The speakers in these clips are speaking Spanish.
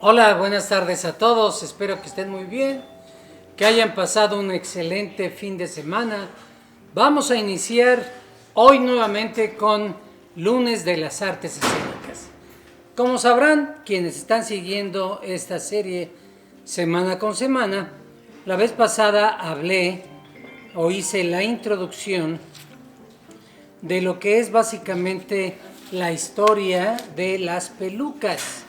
Hola, buenas tardes a todos, espero que estén muy bien, que hayan pasado un excelente fin de semana. Vamos a iniciar hoy nuevamente con Lunes de las Artes Escénicas. Como sabrán, quienes están siguiendo esta serie semana con semana, la vez pasada hablé o hice la introducción de lo que es básicamente la historia de las pelucas,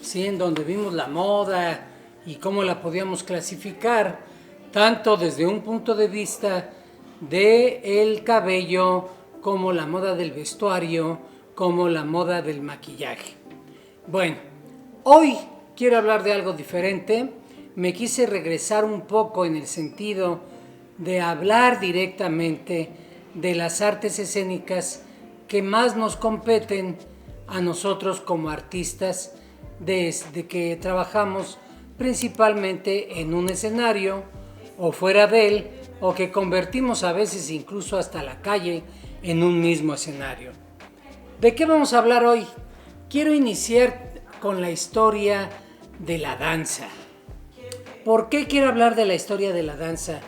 ¿sí? En donde vimos la moda y cómo la podíamos clasificar, tanto desde un punto de vista del cabello, como la moda del vestuario, como la moda del maquillaje. Bueno, hoy quiero hablar de algo diferente. Me quise regresar un poco en el sentido de hablar directamente de las artes escénicas que más nos competen a nosotros como artistas, desde que trabajamos principalmente en un escenario o fuera de él, o que convertimos a veces incluso hasta la calle en un mismo escenario. ¿De qué vamos a hablar hoy? Quiero iniciar con la historia de la danza. ¿Por qué quiero hablar de la historia de la danza?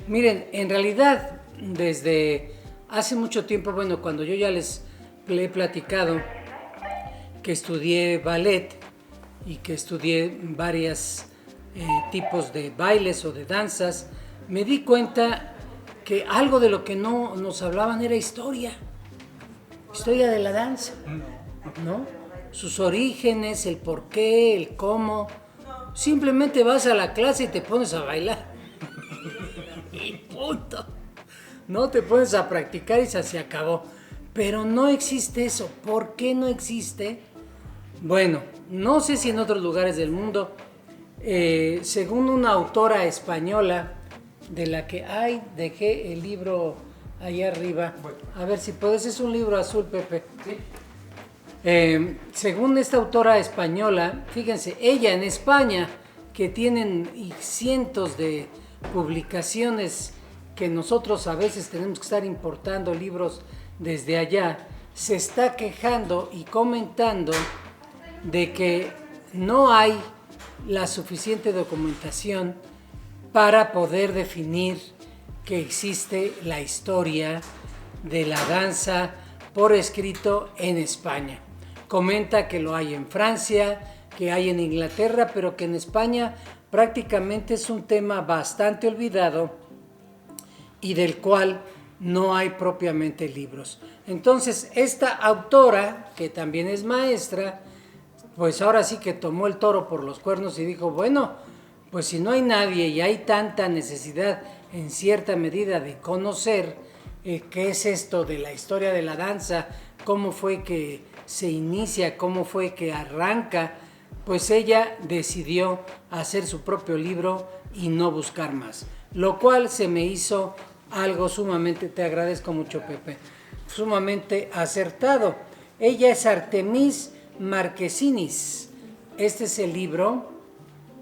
Miren, en realidad, desde hace mucho tiempo, bueno, cuando yo ya les he platicado que estudié ballet y que estudié varios tipos de bailes o de danzas, me di cuenta que algo de lo que no nos hablaban era historia de la danza, ¿no? Sus orígenes, el por qué, el cómo. Simplemente vas a la clase y te pones a bailar. Y punto. No te pones a practicar y se acabó. Pero no existe eso. ¿Por qué no existe? Bueno, no sé si en otros lugares del mundo, según una autora española, de la que dejé el libro allá arriba. A ver si puedes, es un libro azul, Pepe. ¿Sí? Según esta autora española, fíjense, ella en España, que tienen cientos de publicaciones que nosotros a veces tenemos que estar importando libros desde allá, se está quejando y comentando de que no hay la suficiente documentación para poder definir que existe la historia de la danza por escrito en España. Comenta que lo hay en Francia, que hay en Inglaterra, pero que en España prácticamente es un tema bastante olvidado y del cual no hay propiamente libros. Entonces, esta autora, que también es maestra, pues ahora sí que tomó el toro por los cuernos y dijo, bueno, pues si no hay nadie y hay tanta necesidad en cierta medida de conocer qué es esto de la historia de la danza, cómo fue que se inicia, cómo fue que arranca, pues ella decidió hacer su propio libro y no buscar más, lo cual se me hizo algo sumamente, te agradezco mucho, Pepe, sumamente acertado. Ella es Artemis Marquesinis. Este es el libro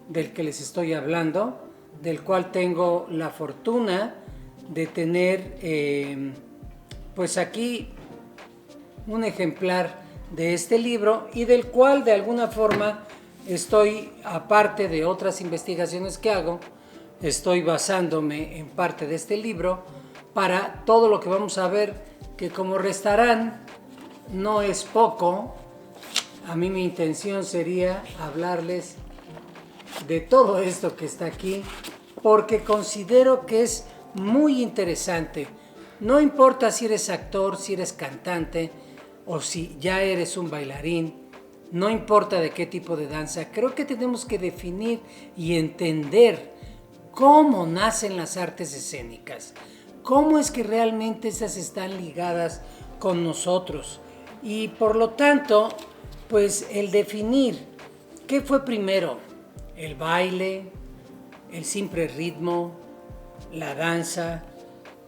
del que les estoy hablando, del cual tengo la fortuna de tener pues aquí un ejemplar de este libro, y del cual de alguna forma estoy, aparte de otras investigaciones que hago, estoy basándome en parte de este libro para todo lo que vamos a ver, que como restarán no es poco. A mí mi intención sería hablarles de todo esto que está aquí, porque considero que es muy interesante. No importa si eres actor, si eres cantante o si ya eres un bailarín, no importa de qué tipo de danza, creo que tenemos que definir y entender cómo nacen las artes escénicas, cómo es que realmente esas están ligadas con nosotros, y por lo tanto, pues el definir qué fue primero, el baile, el simple ritmo, la danza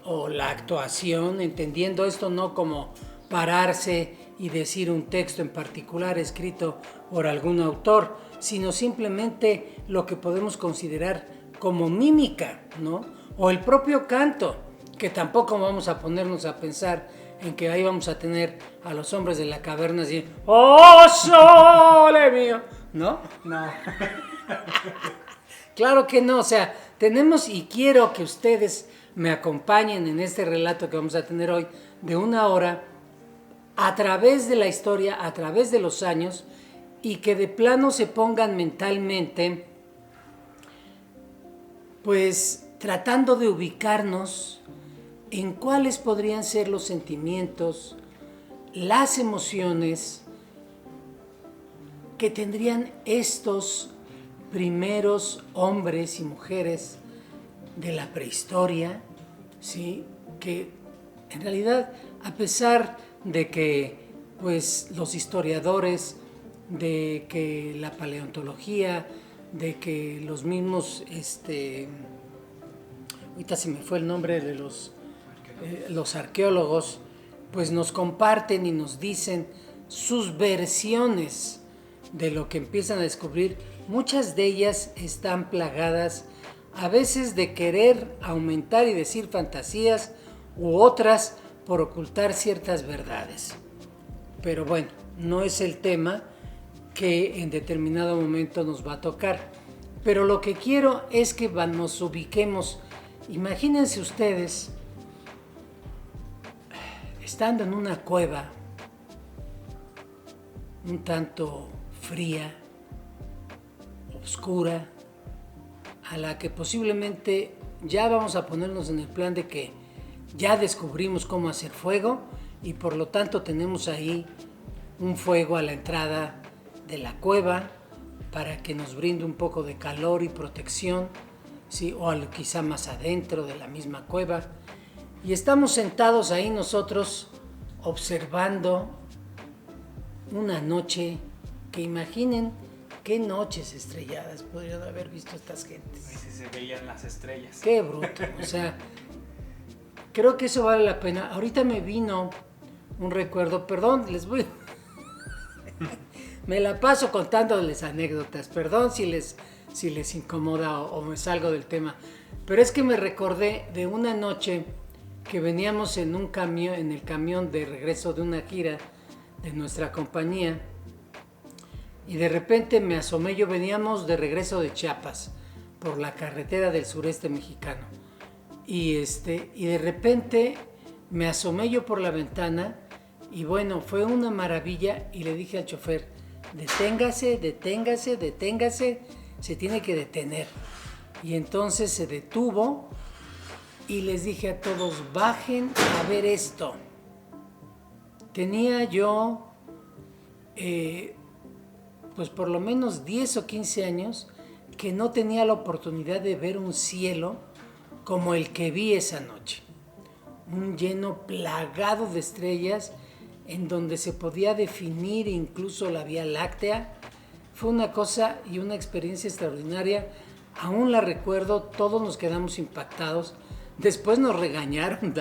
o la actuación, entendiendo esto no como pararse y decir un texto en particular escrito por algún autor, sino simplemente lo que podemos considerar como mímica, ¿no? O el propio canto, que tampoco vamos a ponernos a pensar en que ahí vamos a tener a los hombres de la caverna así, ¡oh, sole mío! ¿no? No. Claro que no, o sea, tenemos y quiero que ustedes me acompañen en este relato que vamos a tener hoy de 1 hora a través de la historia, a través de los años y que de plano se pongan mentalmente, pues tratando de ubicarnos en cuáles podrían ser los sentimientos, las emociones que tendrían estos primeros hombres y mujeres de la prehistoria, ¿sí? Que en realidad, a pesar de que pues, los historiadores, de que la paleontología, de que los mismos, ahorita se me fue el nombre de los arqueólogos, pues nos comparten y nos dicen sus versiones de lo que empiezan a descubrir. Muchas de ellas están plagadas a veces de querer aumentar y decir fantasías u otras por ocultar ciertas verdades. Pero bueno, no es el tema que en determinado momento nos va a tocar. Pero lo que quiero es que nos ubiquemos. Imagínense ustedes estando en una cueva un tanto fría, oscura, a la que posiblemente ya vamos a ponernos en el plan de que ya descubrimos cómo hacer fuego y por lo tanto tenemos ahí un fuego a la entrada de la cueva para que nos brinde un poco de calor y protección, ¿sí? O quizá más adentro de la misma cueva. Y estamos sentados ahí nosotros observando una noche que imaginen qué noches estrelladas podrían haber visto estas gentes. Si se veían las estrellas. Qué bruto, o sea, creo que eso vale la pena. Ahorita me vino un recuerdo, perdón, me la paso contándoles anécdotas, perdón si les incomoda o me salgo del tema, pero es que me recordé de una noche que veníamos en el camión de regreso de una gira de nuestra compañía y de repente me asomé, veníamos de regreso de Chiapas por la carretera del sureste mexicano y de repente me asomé yo por la ventana y bueno, fue una maravilla y le dije al chofer, deténgase, deténgase, deténgase, se tiene que detener. Y entonces se detuvo y les dije a todos, bajen a ver esto. Tenía yo, pues por lo menos 10 o 15 años que no tenía la oportunidad de ver un cielo como el que vi esa noche. Un lleno plagado de estrellas en donde se podía definir incluso la Vía Láctea. Fue una cosa y una experiencia extraordinaria. Aún la recuerdo, todos nos quedamos impactados. Después nos regañaron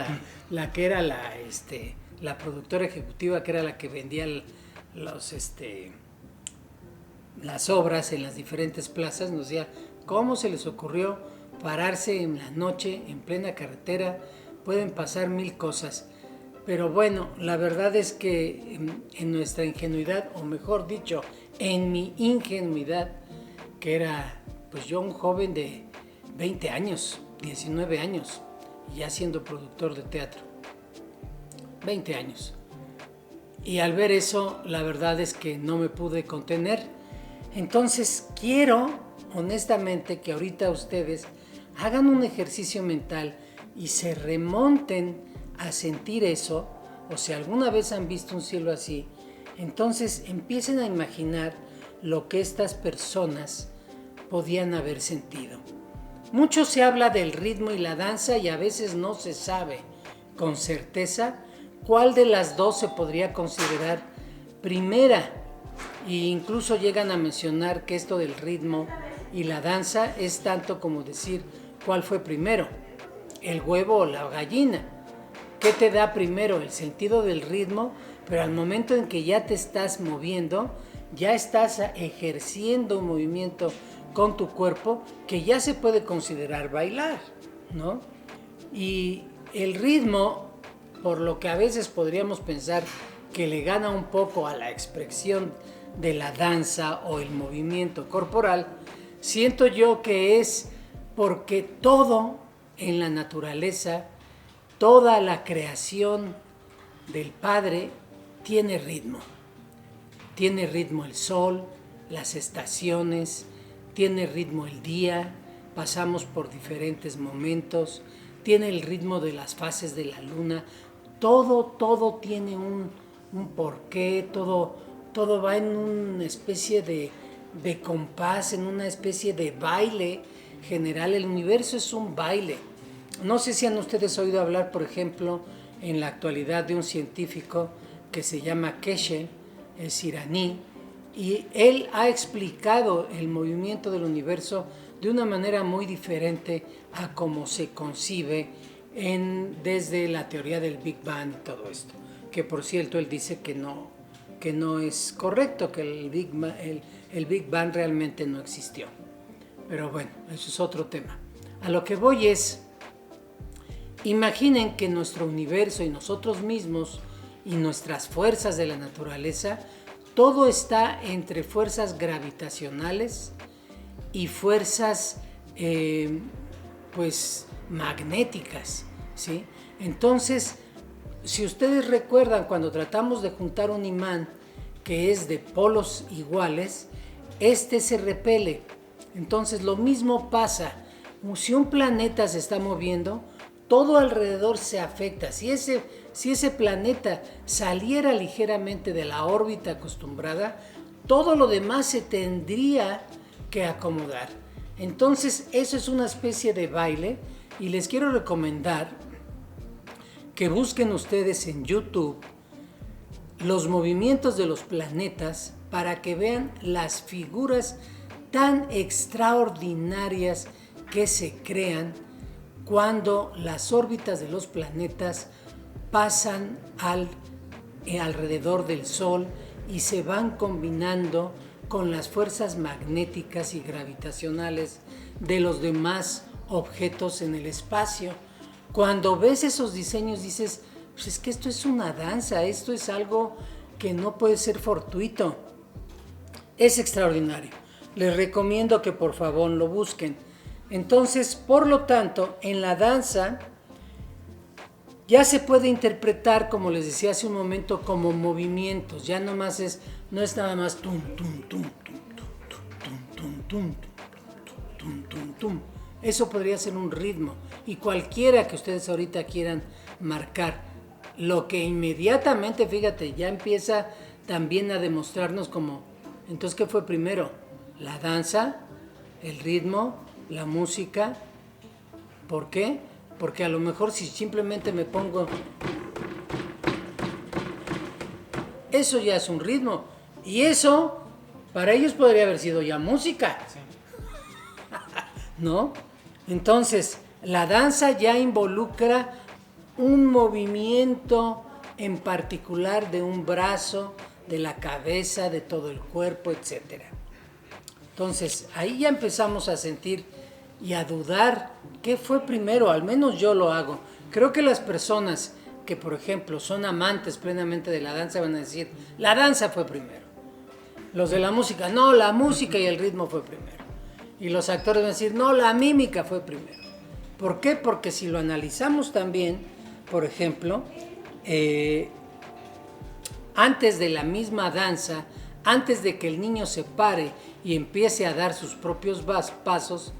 la que era la productora ejecutiva, que era la que vendía las obras en las diferentes plazas. Nos decía, ¿cómo se les ocurrió pararse en la noche, en plena carretera? Pueden pasar 1000 cosas. Pero bueno, la verdad es que en nuestra ingenuidad, o mejor dicho, en mi ingenuidad, que era pues yo un joven de 20 años, 19 años, ya siendo productor de teatro, 20 años. Y al ver eso, la verdad es que no me pude contener. Entonces quiero, honestamente, que ahorita ustedes hagan un ejercicio mental y se remonten a sentir eso, o si alguna vez han visto un cielo así, entonces empiecen a imaginar lo que estas personas podían haber sentido. Mucho se habla del ritmo y la danza y a veces no se sabe con certeza cuál de las dos se podría considerar primera, e incluso llegan a mencionar que esto del ritmo y la danza es tanto como decir cuál fue primero, el huevo o la gallina. ¿Qué te da primero? El sentido del ritmo, pero al momento en que ya te estás moviendo, ya estás ejerciendo un movimiento con tu cuerpo que ya se puede considerar bailar, ¿no? Y el ritmo, por lo que a veces podríamos pensar que le gana un poco a la expresión de la danza o el movimiento corporal, siento yo que es porque todo en la naturaleza, toda la creación del Padre tiene ritmo. Tiene ritmo el sol, las estaciones, tiene ritmo el día, pasamos por diferentes momentos, tiene el ritmo de las fases de la luna, todo tiene un porqué, todo va en una especie de compás, en una especie de baile general. El universo es un baile. No sé si han ustedes oído hablar, por ejemplo, en la actualidad de un científico que se llama Keshe, es iraní, y él ha explicado el movimiento del universo de una manera muy diferente a cómo se concibe desde la teoría del Big Bang y todo esto. Que por cierto, él dice que no es correcto, que el Big Bang realmente no existió. Pero bueno, eso es otro tema. A lo que voy es, imaginen que nuestro universo y nosotros mismos y nuestras fuerzas de la naturaleza, todo está entre fuerzas gravitacionales y fuerzas magnéticas, ¿sí? Entonces, si ustedes recuerdan, cuando tratamos de juntar un imán que es de polos iguales, este se repele. Entonces lo mismo pasa, si un planeta se está moviendo, todo alrededor se afecta. Si ese planeta saliera ligeramente de la órbita acostumbrada, todo lo demás se tendría que acomodar. Entonces eso es una especie de baile, y les quiero recomendar que busquen ustedes en YouTube los movimientos de los planetas para que vean las figuras tan extraordinarias que se crean cuando las órbitas de los planetas pasan alrededor del Sol y se van combinando con las fuerzas magnéticas y gravitacionales de los demás objetos en el espacio. Cuando ves esos diseños dices, pues es que esto es una danza, esto es algo que no puede ser fortuito. Es extraordinario. Les recomiendo que por favor lo busquen. Entonces, por lo tanto, en la danza ya se puede interpretar, como les decía hace un momento, como movimientos. Ya no es nada más tum, tum, tum, tum, tum, tum, tum, tum, tum, tum. Eso podría ser un ritmo, y cualquiera que ustedes ahorita quieran marcar, lo que inmediatamente, fíjate, ya empieza también a demostrarnos como, entonces, ¿qué fue primero? La danza, el ritmo, la música. ¿Por qué? Porque a lo mejor si simplemente me pongo, eso ya es un ritmo, y eso para ellos podría haber sido ya música. Sí. ¿No? Entonces, la danza ya involucra un movimiento en particular de un brazo, de la cabeza, de todo el cuerpo, etc. Entonces, ahí ya empezamos a sentir y a dudar qué fue primero. Al menos yo lo hago. Creo que las personas que, por ejemplo, son amantes plenamente de la danza van a decir, la danza fue primero. Los de la música, no, la música y el ritmo fue primero. Y los actores van a decir, no, la mímica fue primero. ¿Por qué? Porque si lo analizamos también, por ejemplo, antes de la misma danza, antes de que el niño se pare y empiece a dar sus propios pasos,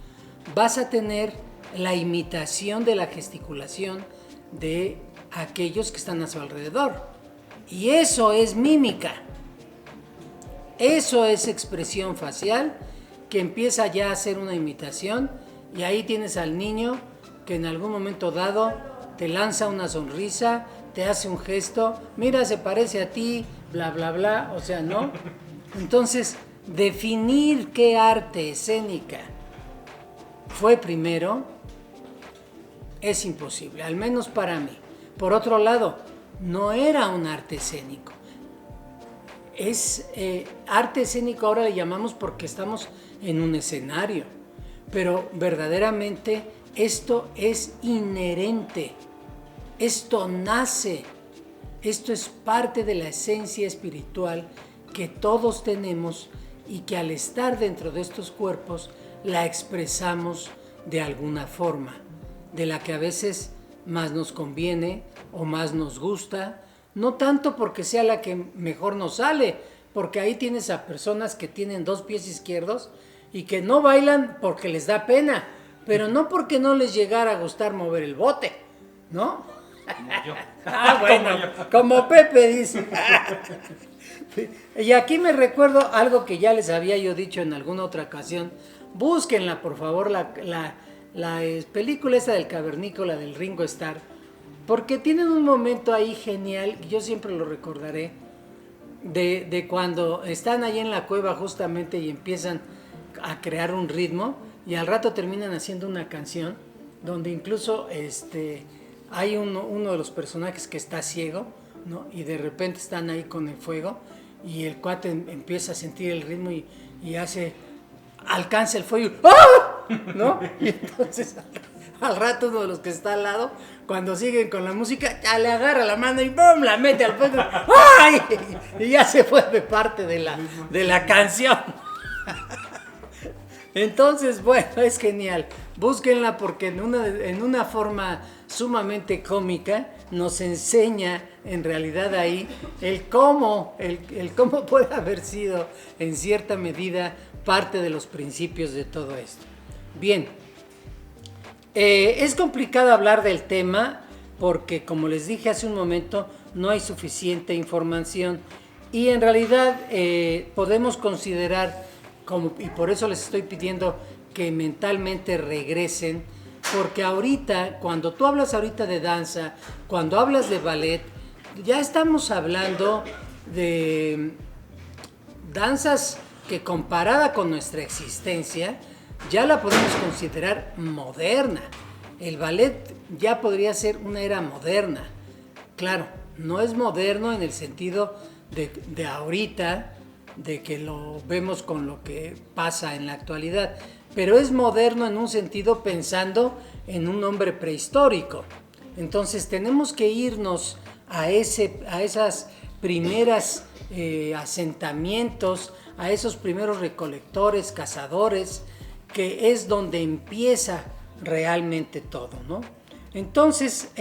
vas a tener la imitación de la gesticulación de aquellos que están a su alrededor. Y eso es mímica. Eso es expresión facial que empieza ya a hacer una imitación, y ahí tienes al niño que en algún momento dado te lanza una sonrisa, te hace un gesto, mira, se parece a ti, bla, bla, bla, o sea, ¿no? Entonces, definir qué arte escénica fue primero es imposible, al menos para mí. Por otro lado, no era un arte escénico. Es arte escénico, ahora le llamamos porque estamos en un escenario, pero verdaderamente esto es inherente, esto nace, esto es parte de la esencia espiritual que todos tenemos y que al estar dentro de estos cuerpos la expresamos de alguna forma, de la que a veces más nos conviene o más nos gusta, no tanto porque sea la que mejor nos sale, porque ahí tienes a personas que tienen 2 pies izquierdos y que no bailan porque les da pena, pero no porque no les llegara a gustar mover el bote, ¿no? Como yo. Bueno, como Pepe dice. Y aquí me recuerdo algo que ya les había yo dicho en alguna otra ocasión. Búsquenla, por favor, la película esa del cavernícola del Ringo Starr, porque tienen un momento ahí genial, yo siempre lo recordaré, de cuando están ahí en la cueva justamente y empiezan a crear un ritmo y al rato terminan haciendo una canción donde incluso hay uno de los personajes que está ciego, ¿no? Y de repente están ahí con el fuego y el cuate empieza a sentir el ritmo y alcanza el fuego, ¡ah!, ¿no? Y entonces al rato uno de los que está al lado, cuando siguen con la música, ya le agarra la mano y ¡bum!, la mete al fuego, ¡ay!, y ya se vuelve parte de la canción. Entonces, bueno, es genial. Búsquenla porque en una forma sumamente cómica nos enseña en realidad ahí el cómo puede haber sido en cierta medida parte de los principios de todo esto. Bien, es complicado hablar del tema porque, como les dije hace un momento, no hay suficiente información y en realidad podemos considerar y por eso les estoy pidiendo que mentalmente regresen, porque ahorita, cuando tú hablas ahorita de danza, cuando hablas de ballet, ya estamos hablando de danzas que comparada con nuestra existencia, ya la podemos considerar moderna. El ballet ya podría ser una era moderna. Claro, no es moderno en el sentido de ahorita, de que lo vemos con lo que pasa en la actualidad, pero es moderno en un sentido pensando en un hombre prehistórico. Entonces tenemos que irnos a esas primeras asentamientos, a esos primeros recolectores, cazadores, que es donde empieza realmente todo, ¿no? Entonces,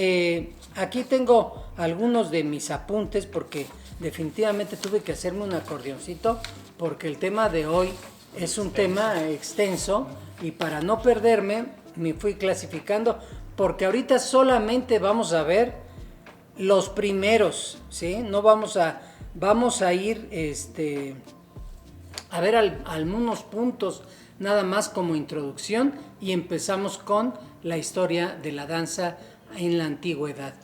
aquí tengo algunos de mis apuntes porque definitivamente tuve que hacerme un acordeoncito porque el tema de hoy es un tema extenso y para no perderme me fui clasificando porque ahorita solamente vamos a ver los primeros, ¿sí? No vamos a ir a ver algunos puntos nada más como introducción y empezamos con la historia de la danza en la antigüedad.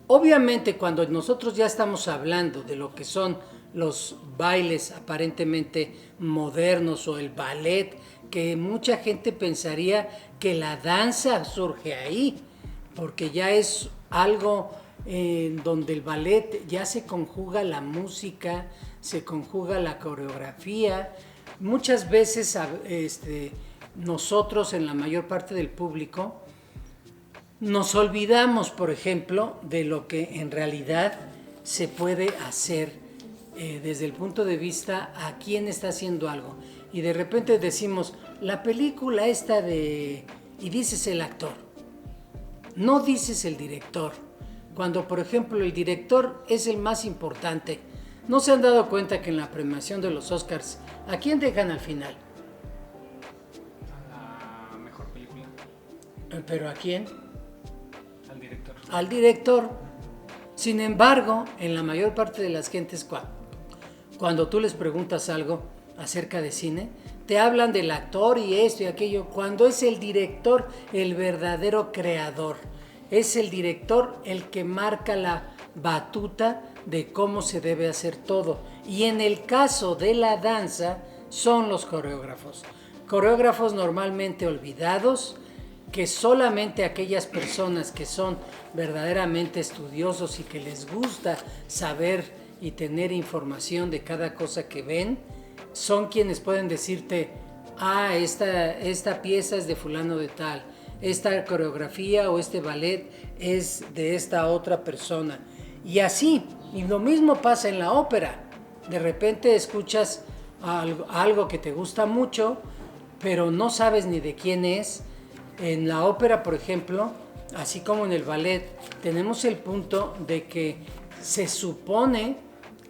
Obviamente cuando nosotros ya estamos hablando de lo que son los bailes aparentemente modernos o el ballet, que mucha gente pensaría que la danza surge ahí, porque ya es algo donde el ballet ya se conjuga la música, se conjuga la coreografía. Muchas veces nosotros en la mayor parte del público nos olvidamos, por ejemplo, de lo que en realidad se puede hacer desde el punto de vista a quién está haciendo algo. Y de repente decimos, la película esta y dices el actor, no dices el director. Cuando, por ejemplo, el director es el más importante. ¿No se han dado cuenta que en la premiación de los Oscars, a quién dejan al final? A la mejor película. ¿Pero a quién? Al director. Al director. Sin embargo, en la mayor parte de las gentes, cuando tú les preguntas algo acerca de cine, te hablan del actor y esto y aquello, cuando es el director el verdadero creador. Es el director el que marca la batuta de cómo se debe hacer todo. Y en el caso de la danza, son los coreógrafos. Coreógrafos normalmente olvidados, que solamente aquellas personas que son verdaderamente estudiosos y que les gusta saber y tener información de cada cosa que ven, son quienes pueden decirte, esta pieza es de fulano de tal, esta coreografía o este ballet es de esta otra persona. Y así, y lo mismo pasa en la ópera. De repente escuchas algo que te gusta mucho, pero no sabes ni de quién es. En la ópera, por ejemplo, así como en el ballet, tenemos el punto de que se supone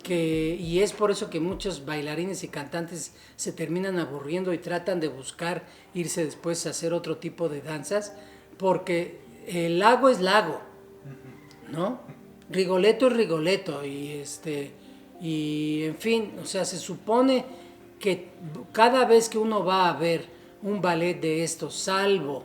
que, y es por eso que muchos bailarines y cantantes se terminan aburriendo y tratan de buscar irse después a hacer otro tipo de danzas, porque el lago es lago, ¿no? Rigoletto es Rigoletto y en fin, o sea, se supone que cada vez que uno va a ver un ballet de estos, salvo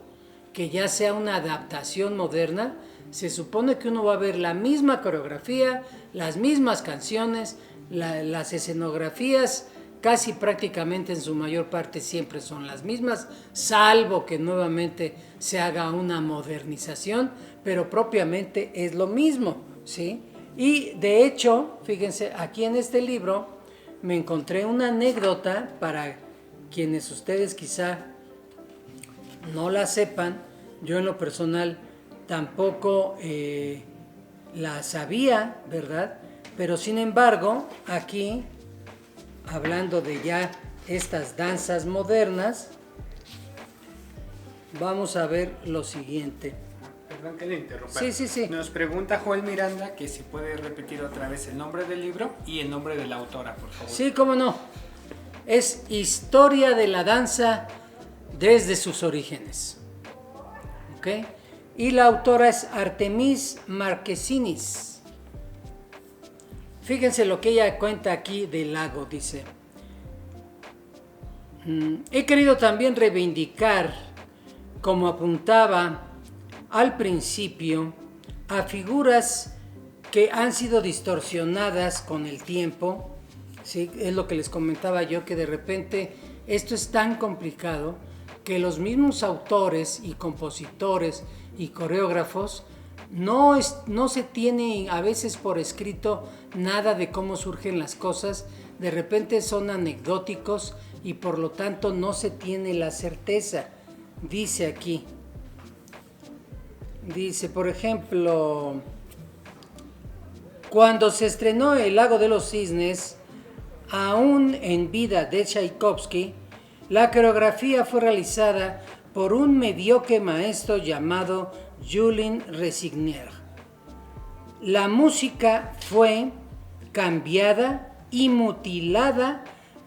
que ya sea una adaptación moderna, se supone que uno va a ver la misma coreografía, las mismas canciones, las escenografías casi prácticamente en su mayor parte siempre son las mismas, salvo que nuevamente se haga una modernización, pero propiamente es lo mismo, ¿sí? Y de hecho, fíjense, aquí en este libro me encontré una anécdota para quienes ustedes quizá no la sepan. Yo en lo personal tampoco la sabía, ¿verdad? Pero sin embargo, aquí, hablando de ya estas danzas modernas, vamos a ver lo siguiente. Perdón que le interrumpa. Sí. Nos pregunta Joel Miranda que si puede repetir otra vez el nombre del libro y el nombre de la autora, por favor. Sí, cómo no. Es Historia de la danza desde sus orígenes. ¿Ok? Y la autora es Artemis Marquesinis. Fíjense lo que ella cuenta aquí del lago, dice. He querido también reivindicar, como apuntaba al principio, a figuras que han sido distorsionadas con el tiempo. ¿Sí? Es lo que les comentaba yo, que de repente esto es tan complicado que los mismos autores y compositores y coreógrafos no se tiene a veces por escrito nada de cómo surgen las cosas, de repente son anecdóticos y por lo tanto no se tiene la certeza. Dice aquí, por ejemplo, cuando se estrenó El Lago de los Cisnes, aún en vida de Tchaikovsky, la coreografía fue realizada por un mediocre maestro llamado Julien Resigner. La música fue cambiada y mutilada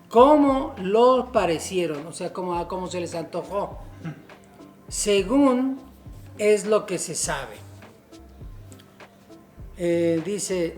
como lo parecieron, o sea, como se les antojó, según es lo que se sabe. Dice,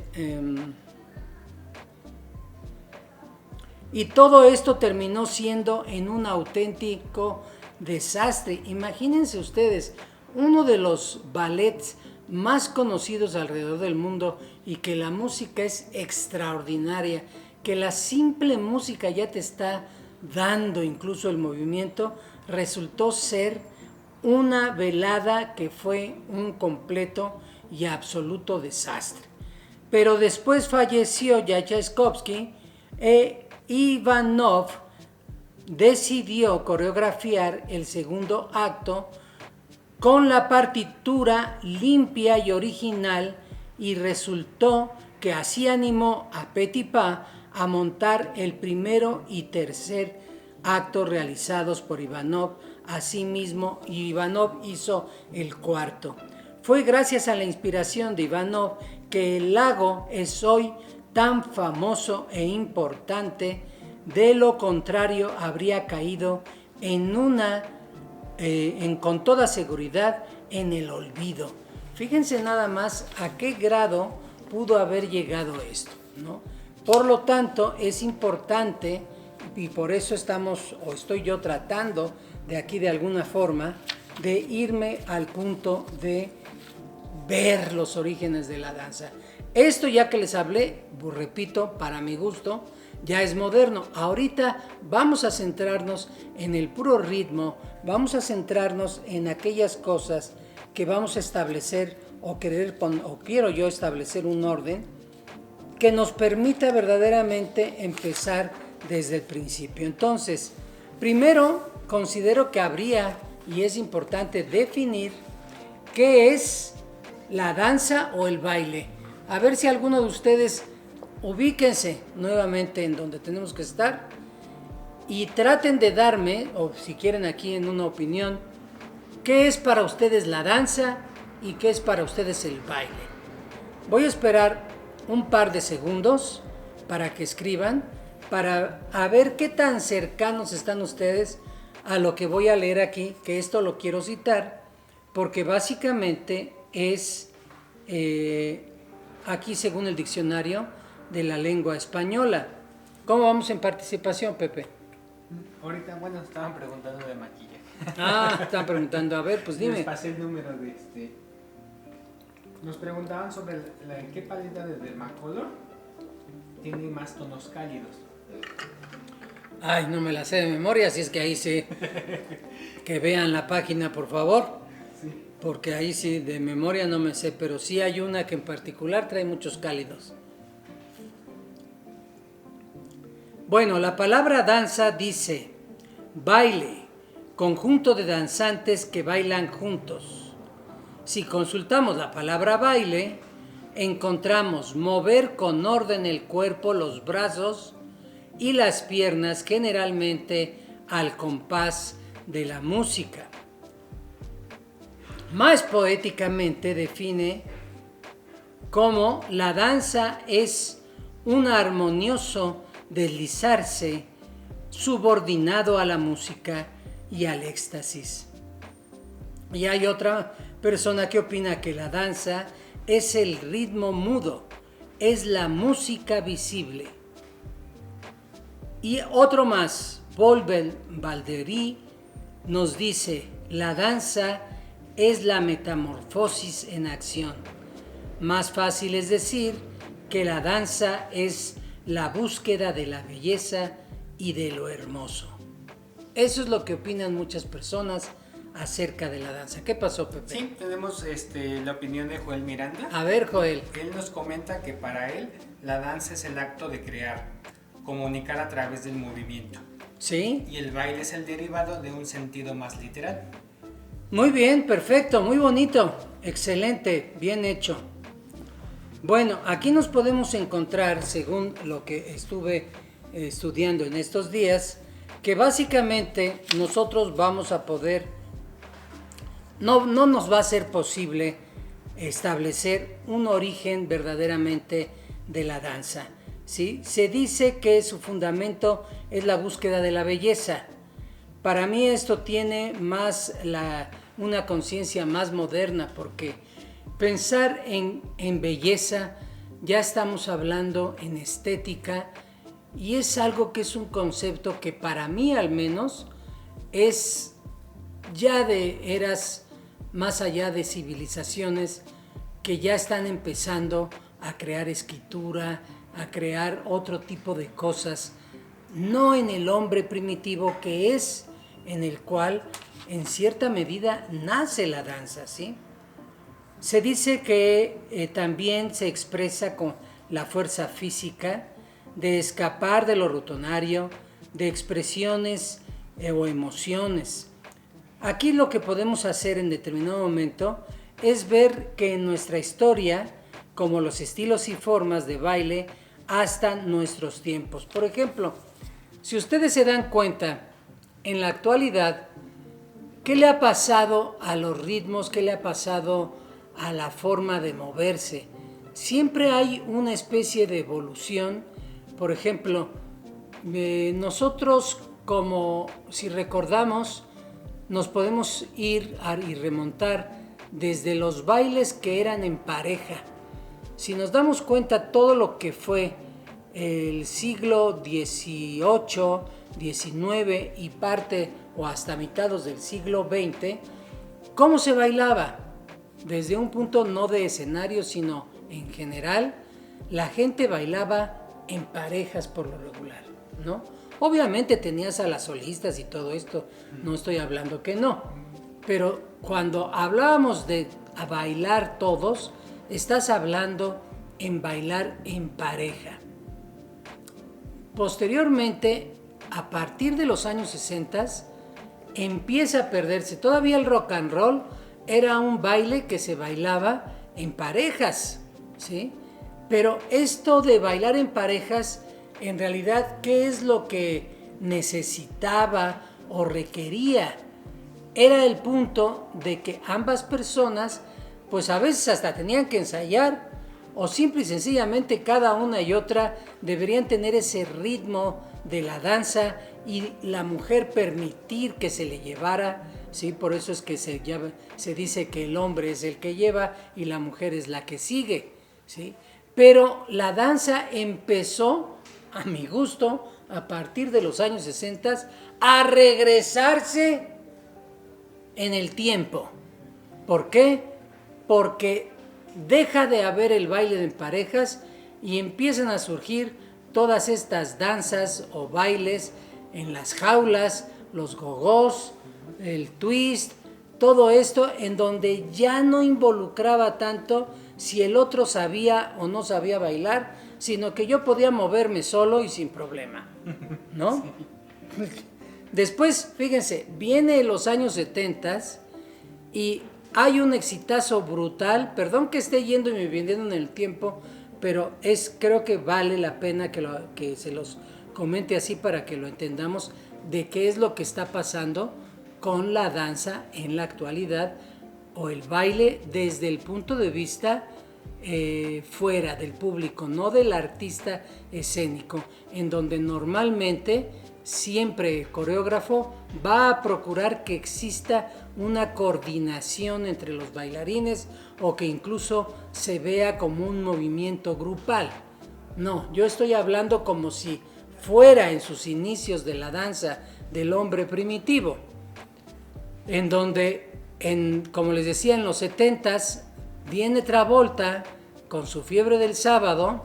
y todo esto terminó siendo en un auténtico desastre. Imagínense ustedes, uno de los ballets más conocidos alrededor del mundo y que la música es extraordinaria, que la simple música ya te está dando incluso el movimiento, resultó ser una velada que fue un completo y absoluto desastre. Pero después falleció ya Tchaikovsky e Ivanov decidió coreografiar el segundo acto con la partitura limpia y original, y resultó que así animó a Petipa a montar el primero y tercer acto realizados por Ivanov. Asimismo, Ivanov hizo el cuarto. Fue gracias a la inspiración de Ivanov que el lago es hoy tan famoso e importante. De lo contrario, habría caído con toda seguridad en el olvido. Fíjense nada más a qué grado pudo haber llegado esto, ¿no? Por lo tanto, es importante, y por eso estoy yo tratando de aquí de alguna forma de irme al punto de ver los orígenes de la danza. Esto ya que les hablé, repito, para mi gusto, ya es moderno. Ahorita vamos a centrarnos en el puro ritmo, vamos a centrarnos en aquellas cosas que vamos a establecer o quiero yo establecer un orden que nos permita verdaderamente empezar desde el principio. Entonces, primero considero que habría y es importante definir qué es la danza o el baile. A ver si alguno de ustedes ubíquense nuevamente en donde tenemos que estar y traten de darme, o si quieren aquí en una opinión, qué es para ustedes la danza y qué es para ustedes el baile. Voy a esperar un par de segundos para que escriban, para a ver qué tan cercanos están ustedes a lo que voy a leer aquí, que esto lo quiero citar, porque básicamente es aquí según el diccionario de la lengua española. ¿Cómo vamos en participación, Pepe? Ahorita, bueno, estaban preguntando de maquillaje. Ah, están preguntando, a ver, pues dime. Les pasé el número de Nos preguntaban sobre qué paleta de Dermacolor tiene más tonos cálidos. Ay, no me la sé de memoria, así es que ahí sí. Que vean la página, por favor. Sí. Porque ahí sí, de memoria no me sé, pero sí hay una que en particular trae muchos cálidos. Bueno, la palabra danza dice baile, conjunto de danzantes que bailan juntos. Si consultamos la palabra baile, encontramos mover con orden el cuerpo, los brazos y las piernas, generalmente al compás de la música. Más poéticamente define cómo la danza es un armonioso deslizarse subordinado a la música y al éxtasis. Y hay otra persona que opina que la danza es el ritmo mudo, es la música visible. Y otro más, Paul Valdery, nos dice, la danza es la metamorfosis en acción. Más fácil es decir que la danza es la búsqueda de la belleza y de lo hermoso. Eso es lo que opinan muchas personas acerca de la danza. ¿Qué pasó, Pepe? Sí, tenemos la opinión de Joel Miranda. A ver, Joel. Él nos comenta que para él la danza es el acto de crear, comunicar a través del movimiento. ¿Sí? Y el baile es el derivado de un sentido más literal. Muy bien, perfecto, muy bonito, excelente, bien hecho. Bueno, aquí nos podemos encontrar, según lo que estuve estudiando en estos días, que básicamente nosotros vamos a poder, no nos va a ser posible establecer un origen verdaderamente de la danza, ¿sí? Se dice que su fundamento es la búsqueda de la belleza. Para mí esto tiene más una conciencia más moderna, porque pensar en belleza, ya estamos hablando en estética, y es algo que es un concepto que para mí al menos es ya de eras más allá de civilizaciones que ya están empezando a crear escritura, a crear otro tipo de cosas, no en el hombre primitivo que es en el cual en cierta medida nace la danza, ¿sí? Se dice que también se expresa con la fuerza física de escapar de lo rutinario, de expresiones o emociones. Aquí lo que podemos hacer en determinado momento es ver que en nuestra historia, como los estilos y formas de baile, hasta nuestros tiempos. Por ejemplo, si ustedes se dan cuenta, en la actualidad, ¿qué le ha pasado a los ritmos? ¿Qué le ha pasado a la forma de moverse? Siempre hay una especie de evolución. Por ejemplo, nosotros, como si recordamos, nos podemos ir y remontar desde los bailes que eran en pareja. Si nos damos cuenta todo lo que fue el siglo XVIII, XIX y parte o hasta mitades del siglo XX, ¿cómo se bailaba? Desde un punto no de escenario, sino en general, la gente bailaba en parejas por lo regular, ¿no? Obviamente tenías a las solistas y todo esto, no estoy hablando que no, pero cuando hablábamos de a bailar todos, estás hablando en bailar en pareja. Posteriormente, a partir de los años 60, empieza a perderse. Todavía el rock and roll era un baile que se bailaba en parejas, ¿sí? Pero esto de bailar en parejas, en realidad, ¿qué es lo que necesitaba o requería? Era el punto de que ambas personas, pues a veces hasta tenían que ensayar, o simple y sencillamente cada una y otra deberían tener ese ritmo de la danza y la mujer permitir que se le llevara, ¿sí? Por eso es que se dice que el hombre es el que lleva y la mujer es la que sigue, ¿sí? Pero la danza empezó, a mi gusto, a partir de los años 60, a regresarse en el tiempo. ¿Por qué? Porque deja de haber el baile en parejas y empiezan a surgir todas estas danzas o bailes en las jaulas, los gogós, el twist, todo esto en donde ya no involucraba tanto si el otro sabía o no sabía bailar, sino que yo podía moverme solo y sin problema, ¿no? Sí. Después, fíjense, viene los años 70 y hay un exitazo brutal, perdón que esté yendo y me vendiendo en el tiempo, pero creo que vale la pena que se los comente así para que lo entendamos de qué es lo que está pasando con la danza en la actualidad o el baile desde el punto de vista fuera del público, no del artista escénico, en donde normalmente siempre el coreógrafo va a procurar que exista una coordinación entre los bailarines o que incluso se vea como un movimiento grupal. No, yo estoy hablando como si fuera en sus inicios de la danza del hombre primitivo, en donde, como les decía, en los 70s viene Travolta con su Fiebre del Sábado.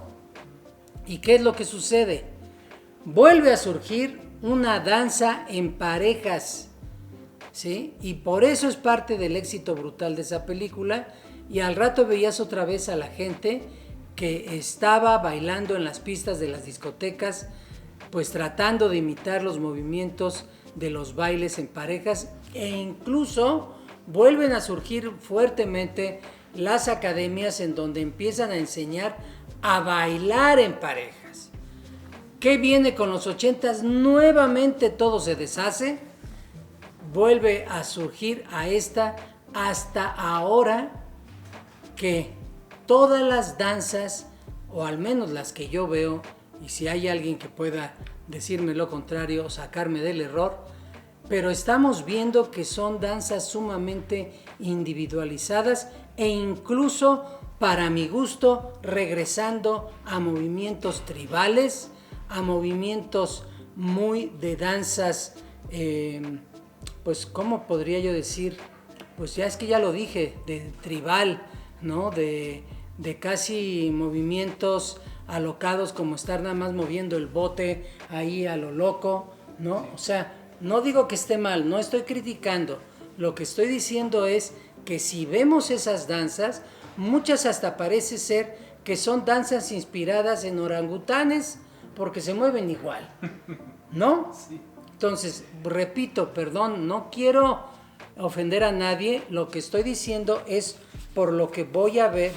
¿Y qué es lo que sucede? Vuelve a surgir una danza en parejas, ¿sí? Y por eso es parte del éxito brutal de esa película. Y al rato veías otra vez a la gente que estaba bailando en las pistas de las discotecas, pues tratando de imitar los movimientos de los bailes en parejas, e incluso vuelven a surgir fuertemente las academias en donde empiezan a enseñar a bailar en parejas. ¿Qué viene con los 80s? Nuevamente todo se deshace, vuelve a surgir hasta ahora que todas las danzas, o al menos las que yo veo, y si hay alguien que pueda decirme lo contrario o sacarme del error, pero estamos viendo que son danzas sumamente individualizadas e incluso, para mi gusto, regresando a movimientos tribales, a movimientos muy de danzas, pues, ¿cómo podría yo decir? Pues ya es que ya lo dije, de tribal, ¿no? De casi movimientos alocados, como estar nada más moviendo el bote ahí a lo loco, ¿no? O sea, no digo que esté mal, no estoy criticando. Lo que estoy diciendo es que si vemos esas danzas, muchas hasta parece ser que son danzas inspiradas en orangutanes porque se mueven igual, ¿no? Sí. Entonces, repito, perdón, no quiero ofender a nadie, lo que estoy diciendo es por lo que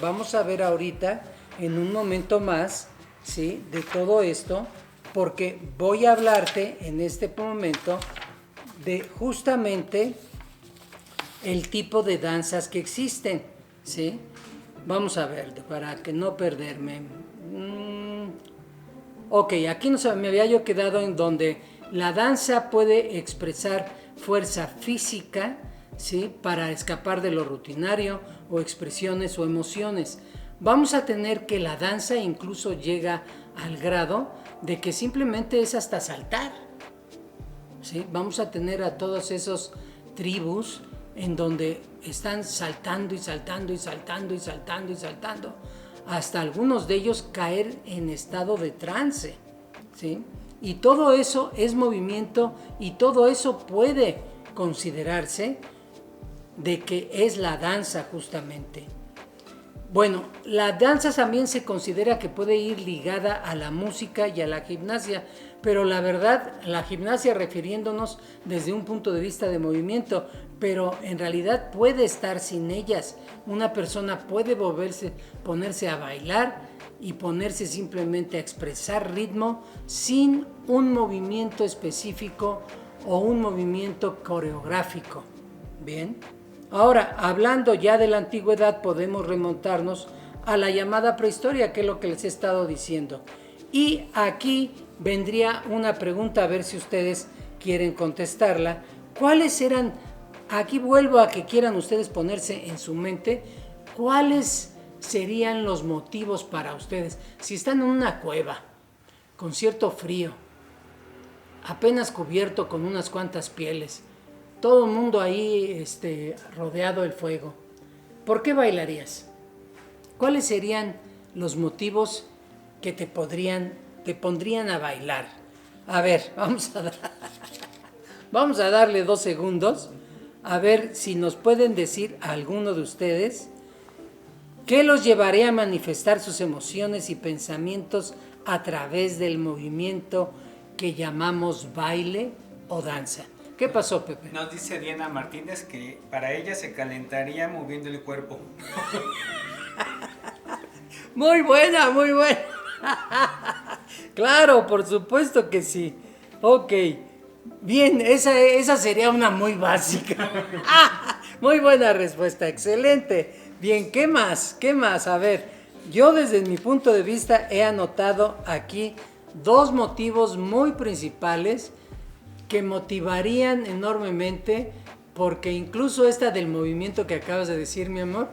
vamos a ver ahorita en un momento más, ¿sí? De todo esto, porque voy a hablarte en este momento de justamente el tipo de danzas que existen, ¿sí? Vamos a ver, para que no perderme. Ok, aquí me había yo quedado en donde la danza puede expresar fuerza física, ¿sí? Para escapar de lo rutinario o expresiones o emociones. Vamos a tener que la danza incluso llega al grado de que simplemente es hasta saltar, ¿sí? Vamos a tener a todos esos tribus en donde están saltando y saltando y saltando y saltando y saltando, hasta algunos de ellos caer en estado de trance, ¿sí? Y todo eso es movimiento y todo eso puede considerarse de que es la danza justamente. Bueno, la danza también se considera que puede ir ligada a la música y a la gimnasia, pero la verdad, la gimnasia refiriéndonos desde un punto de vista de movimiento, pero en realidad puede estar sin ellas. Una persona puede ponerse a bailar y ponerse simplemente a expresar ritmo sin un movimiento específico o un movimiento coreográfico. Bien, ahora hablando ya de la antigüedad, podemos remontarnos a la llamada prehistoria, que es lo que les he estado diciendo. Y aquí vendría una pregunta, a ver si ustedes quieren contestarla. ¿Cuáles eran, aquí vuelvo a que quieran ustedes ponerse en su mente, cuáles serían los motivos para ustedes? Si están en una cueva, con cierto frío, apenas cubierto con unas cuantas pieles, todo el mundo ahí rodeado del fuego, ¿por qué bailarías? ¿Cuáles serían los motivos que te pondrían a bailar? A ver, vamos a darle 2 segundos, a ver si nos pueden decir a alguno de ustedes qué los llevaría a manifestar sus emociones y pensamientos a través del movimiento que llamamos baile o danza. ¿Qué pasó, Pepe? Nos dice Diana Martínez que para ella se calentaría moviendo el cuerpo. Muy buena, muy buena. Claro, por supuesto que sí. Ok, bien, esa sería una muy básica. Muy buena respuesta, excelente. Bien, ¿qué más? ¿Qué más? A ver, yo desde mi punto de vista he anotado aquí 2 motivos muy principales que motivarían enormemente, porque incluso esta del movimiento que acabas de decir, mi amor,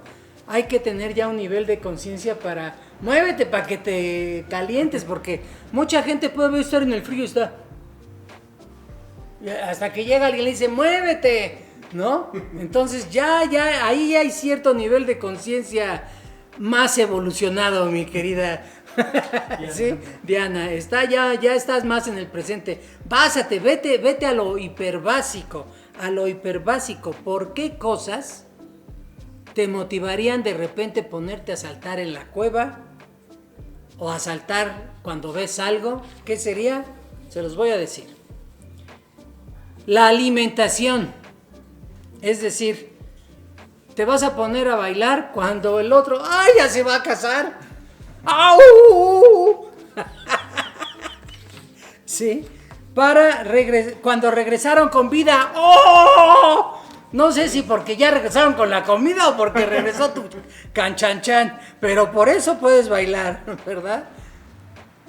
hay que tener ya un nivel de conciencia para... Muévete para que te calientes, porque mucha gente puede estar en el frío y está... Hasta que llega alguien y le dice, muévete, ¿no? Entonces ya ahí hay cierto nivel de conciencia más evolucionado, mi querida... ¿Sí? Diana, ya estás más en el presente. Básate, vete a lo hiperbásico, ¿Por qué cosas te motivarían de repente ponerte a saltar en la cueva o a saltar cuando ves algo? ¿Qué sería? Se los voy a decir. La alimentación. Es decir, te vas a poner a bailar cuando el otro, ¡ay, ya se va a casar! ¡Au! Sí, cuando regresaron con vida, ¡oh! No sé si porque ya regresaron con la comida o porque regresó tu canchanchan, pero por eso puedes bailar, ¿verdad?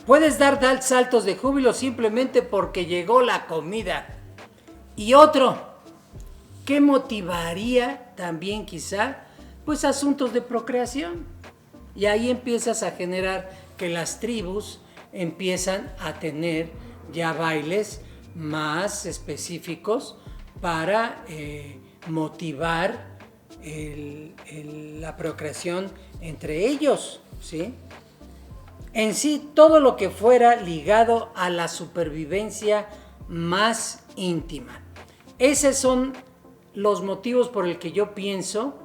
Puedes dar saltos de júbilo simplemente porque llegó la comida. Y otro, ¿qué motivaría también quizá? Pues asuntos de procreación. Y ahí empiezas a generar que las tribus empiezan a tener ya bailes más específicos para motivar la procreación entre ellos, ¿sí? En sí, todo lo que fuera ligado a la supervivencia más íntima. Esos son los motivos por el que yo pienso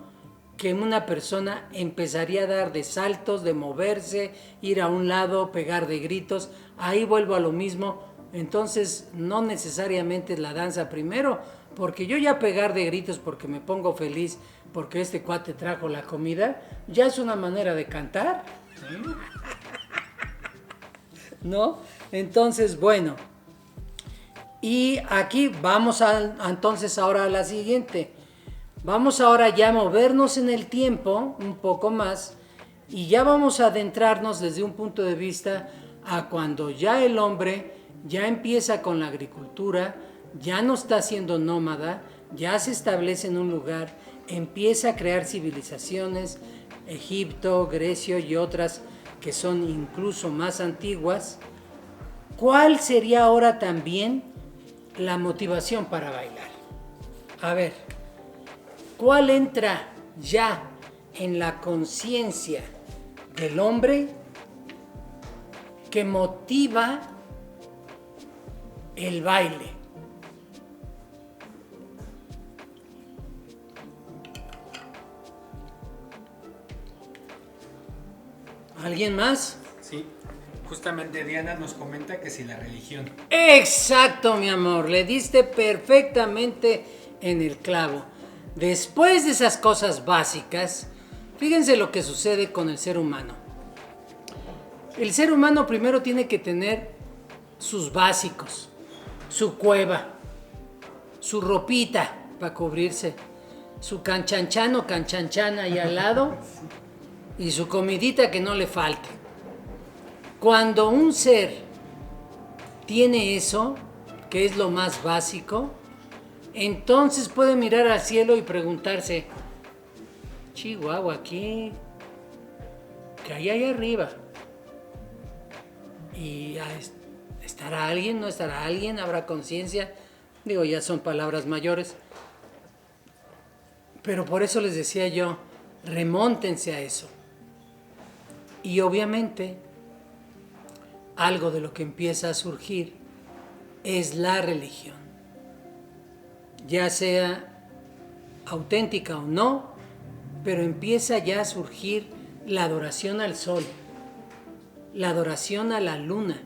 que una persona empezaría a dar de saltos, de moverse, ir a un lado, pegar de gritos. Ahí vuelvo a lo mismo. Entonces, no necesariamente es la danza primero, porque yo ya pegar de gritos porque me pongo feliz, porque este cuate trajo la comida, ya es una manera de cantar. ¿No? Entonces, bueno. Y aquí vamos entonces ahora a la siguiente. Vamos ahora ya a movernos en el tiempo un poco más y ya vamos a adentrarnos desde un punto de vista a cuando ya el hombre ya empieza con la agricultura, ya no está siendo nómada, ya se establece en un lugar, empieza a crear civilizaciones, Egipto, Grecia y otras que son incluso más antiguas. ¿Cuál sería ahora también la motivación para bailar? A ver, ¿cuál entra ya en la conciencia del hombre que motiva el baile? ¿Alguien más? Sí, justamente Diana nos comenta que si la religión. Exacto, mi amor, le diste perfectamente en el clavo. Después de esas cosas básicas, fíjense lo que sucede con el ser humano. El ser humano primero tiene que tener sus básicos, su cueva, su ropita para cubrirse, su canchanchan o canchanchana ahí al lado y su comidita que no le falte. Cuando un ser tiene eso, que es lo más básico, entonces puede mirar al cielo y preguntarse, Chihuahua, ¿qué hay ahí arriba? ¿Y estará alguien? ¿No estará alguien? ¿Habrá conciencia? Digo, ya son palabras mayores. Pero por eso les decía yo, remóntense a eso. Y obviamente, algo de lo que empieza a surgir es la religión. Ya sea auténtica o no, pero empieza ya a surgir la adoración al sol, la adoración a la luna,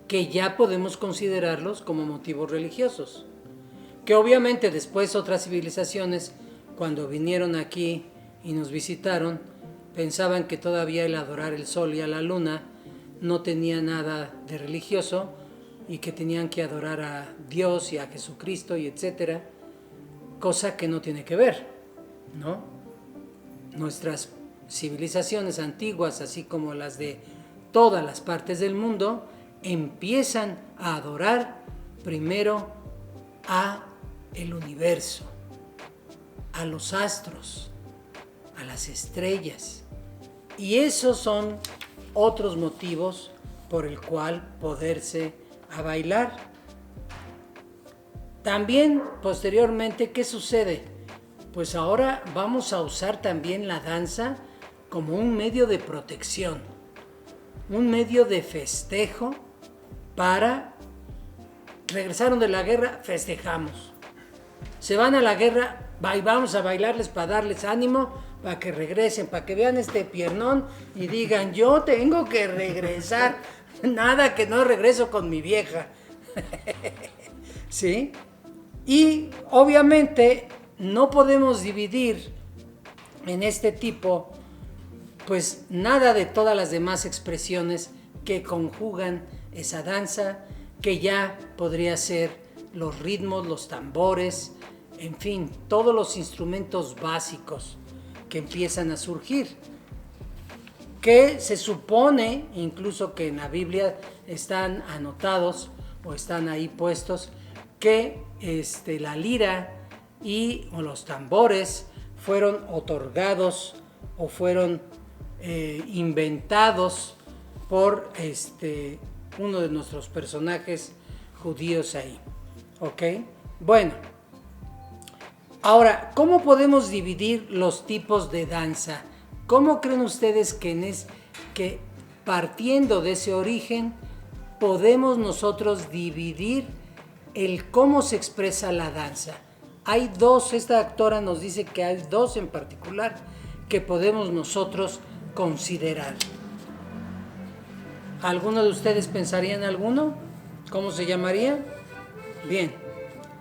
que ya podemos considerarlos como motivos religiosos. Que obviamente después otras civilizaciones, cuando vinieron aquí y nos visitaron, pensaban que todavía el adorar el sol y a la luna no tenía nada de religioso y que tenían que adorar a Dios y a Jesucristo y etcétera, cosa que no tiene que ver, ¿no? Nuestras civilizaciones antiguas, así como las de todas las partes del mundo, empiezan a adorar primero a el universo, a los astros, a las estrellas. Y esos son otros motivos por el cual poderse a bailar. También posteriormente, ¿qué sucede? Pues ahora vamos a usar también la danza como un medio de protección, un medio de festejo para... Regresaron de la guerra, festejamos. Se van a la guerra, vamos a bailarles para darles ánimo, para que regresen, para que vean este piernón y digan, yo tengo que regresar, nada que no regreso con mi vieja. ¿Sí? Y obviamente no podemos dividir en este tipo, pues nada de todas las demás expresiones que conjugan esa danza, que ya podría ser los ritmos, los tambores, en fin, todos los instrumentos básicos que empiezan a surgir, que se supone incluso que en la Biblia están anotados o están ahí puestos, que la lira o los tambores fueron otorgados o fueron inventados por uno de nuestros personajes judíos ahí. ¿Ok? Bueno, ahora, ¿cómo podemos dividir los tipos de danza? ¿Cómo creen ustedes que partiendo de ese origen podemos nosotros dividir el cómo se expresa la danza? Hay dos, esta actora nos dice que hay dos en particular que podemos nosotros considerar. ¿Alguno de ustedes pensaría en alguno? ¿Cómo se llamaría? Bien,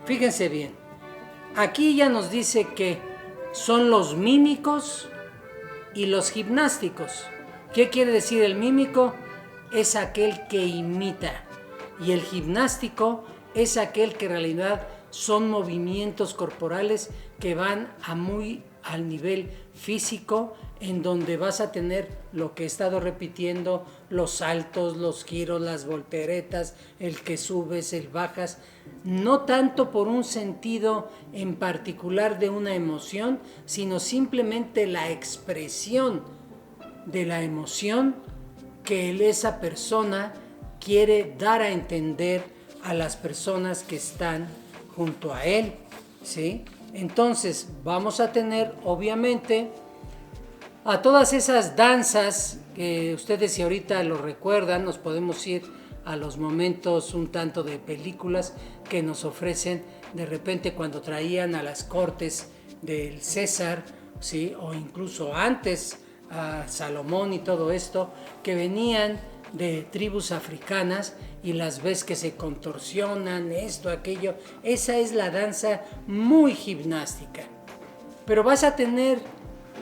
fíjense bien. Aquí ya nos dice que son los mímicos y los gimnásticos. ¿Qué quiere decir el mímico? Es aquel que imita. Y el gimnástico es aquel que en realidad son movimientos corporales que van al nivel físico, en donde vas a tener lo que he estado repitiendo, los saltos, los giros, las volteretas, el que subes, el bajas, no tanto por un sentido en particular de una emoción, sino simplemente la expresión de la emoción que esa persona quiere dar a entender a las personas que están junto a él, ¿sí? Entonces vamos a tener obviamente a todas esas danzas que ustedes, si ahorita lo recuerdan, nos podemos ir a los momentos un tanto de películas que nos ofrecen de repente cuando traían a las cortes del César, ¿sí? O incluso antes a Salomón y todo esto, que venían de tribus africanas y las ves que se contorsionan, esto, aquello. Esa es la danza muy gimnástica. Pero vas a tener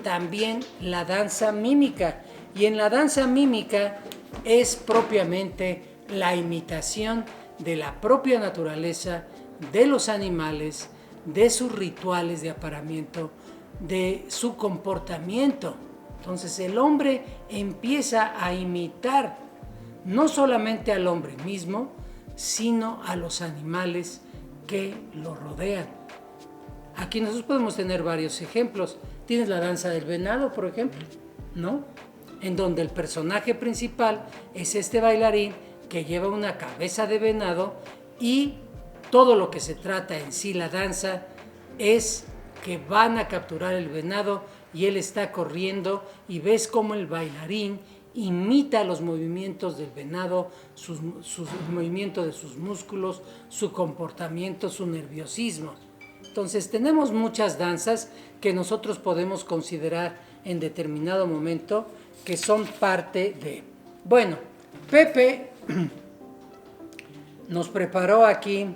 también la danza mímica, y en la danza mímica es propiamente la imitación de la propia naturaleza, de los animales, de sus rituales de apareamiento, de su comportamiento. Entonces el hombre empieza a imitar no solamente al hombre mismo, sino a los animales que lo rodean. Aquí nosotros podemos tener varios ejemplos. Tienes la danza del venado, por ejemplo, ¿no? En donde el personaje principal es este bailarín que lleva una cabeza de venado y todo lo que se trata en sí la danza es que van a capturar el venado y él está corriendo y ves cómo el bailarín imita los movimientos del venado, sus movimientos de sus músculos, su comportamiento, su nerviosismo. Entonces tenemos muchas danzas que nosotros podemos considerar en determinado momento que son parte de... Bueno, Pepe nos preparó aquí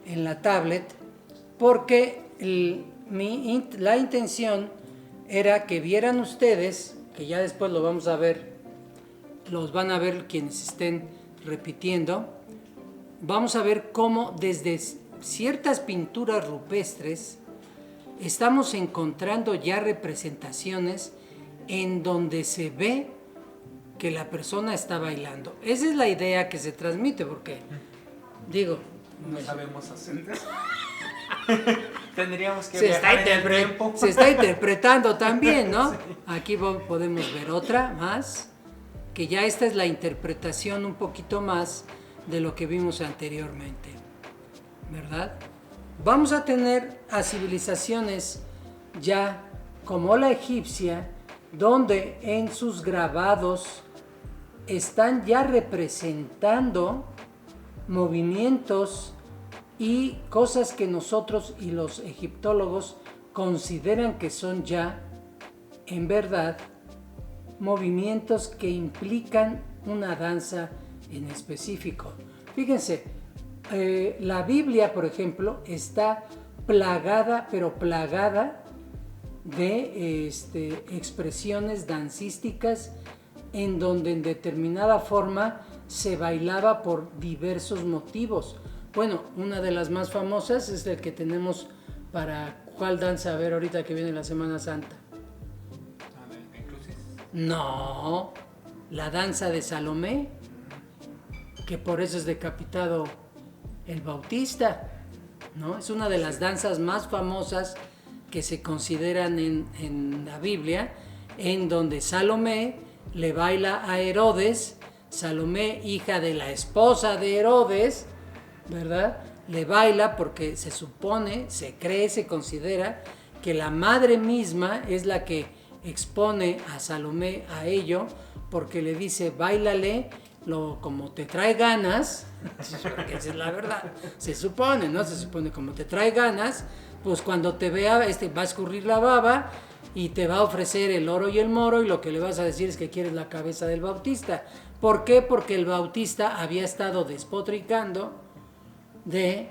en la tablet porque la intención era que vieran ustedes, que ya después lo vamos a ver, los van a ver quienes estén repitiendo, vamos a ver cómo desde ciertas pinturas rupestres estamos encontrando ya representaciones en donde se ve que la persona está bailando. Esa es la idea que se transmite, porque digo, No sabemos hacer eso. Tendríamos que se viajar en el tiempo. se está interpretando también, ¿no? Sí. Aquí podemos ver otra más, que ya esta es la interpretación un poquito más de lo que vimos anteriormente, ¿verdad? Vamos a tener a civilizaciones ya como la egipcia, donde en sus grabados están ya representando movimientos y cosas que nosotros y los egiptólogos consideran que son ya, en verdad, movimientos que implican una danza en específico. Fíjense, la Biblia, por ejemplo, está plagada, pero plagada de expresiones dancísticas en donde en determinada forma se bailaba por diversos motivos. Bueno, una de las más famosas es el que tenemos para ¿cuál danza? A ver, ahorita que viene la Semana Santa. ¿En cruces? No, la danza de Salomé, que por eso es decapitado el Bautista, ¿no? Es una de las danzas más famosas que se consideran en la Biblia, en donde Salomé le baila a Herodes. Salomé, hija de la esposa de Herodes, ¿verdad? Le baila porque se supone, se cree, se considera que la madre misma es la que expone a Salomé a ello, porque le dice, báilale como te trae ganas, porque esa es la verdad, se supone, ¿no? Se supone como te trae ganas, pues cuando te vea va a escurrir la baba y te va a ofrecer el oro y el moro y lo que le vas a decir es que quieres la cabeza del Bautista. ¿Por qué? Porque el Bautista había estado despotricando de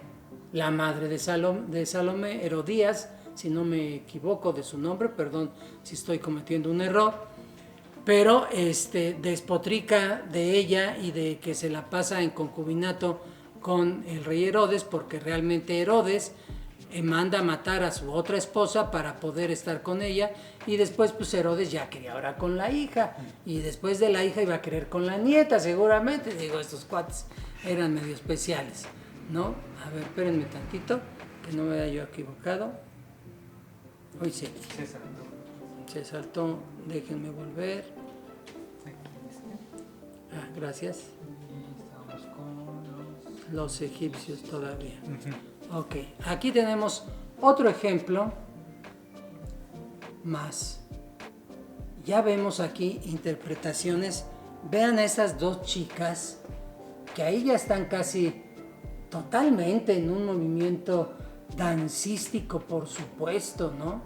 la madre de Salomé, Herodías, si no me equivoco de su nombre, perdón si estoy cometiendo un error, pero despotrica de ella y de que se la pasa en concubinato con el rey Herodes, porque realmente Herodes manda a matar a su otra esposa para poder estar con ella, y después pues Herodes ya quería ahora con la hija, y después de la hija iba a querer con la nieta seguramente. Digo, estos cuates eran medio especiales, ¿no? A ver, espérenme tantito, que no me haya yo equivocado. Hoy sí. Se saltó, déjenme volver. Ah, gracias. Y estamos con los egipcios todavía. Ok, aquí tenemos otro ejemplo más. Ya vemos aquí interpretaciones. Vean a estas dos chicas que ahí ya están casi totalmente en un movimiento dancístico, por supuesto, ¿no?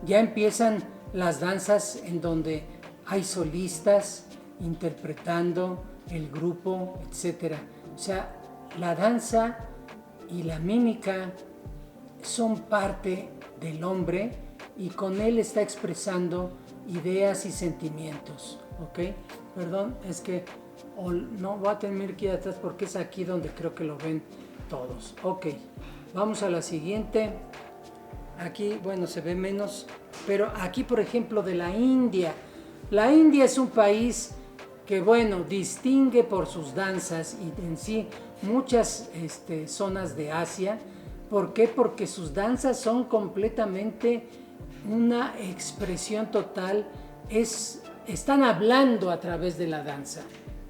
Ya empiezan las danzas en donde hay solistas interpretando el grupo, etc. O sea, la danza y la mímica son parte del hombre y con él está expresando ideas y sentimientos, ¿ok? Perdón, es que no voy a tener que ir atrás porque es aquí donde creo que lo ven todos. Ok, vamos a la siguiente. Aquí, bueno, se ve menos, pero aquí, por ejemplo, de la India. La India es un país que, bueno, distingue por sus danzas y en sí muchas zonas de Asia. ¿Por qué? Porque sus danzas son completamente una expresión total, están hablando a través de la danza,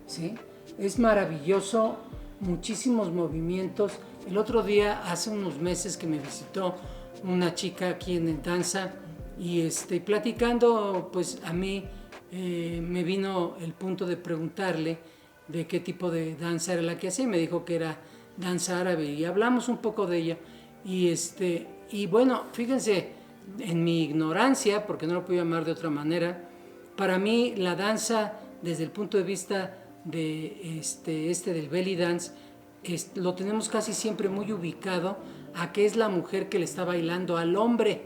¿sí? Es maravilloso, muchísimos movimientos. El otro día, hace unos meses que me visitó una chica aquí en danza y platicando, pues a mí me vino el punto de preguntarle de qué tipo de danza era la que hacía. Me dijo que era danza árabe y hablamos un poco de ella y bueno, fíjense, en mi ignorancia, porque no lo puedo llamar de otra manera, para mí la danza desde el punto de vista de del belly dance lo tenemos casi siempre muy ubicado a que es la mujer que le está bailando al hombre.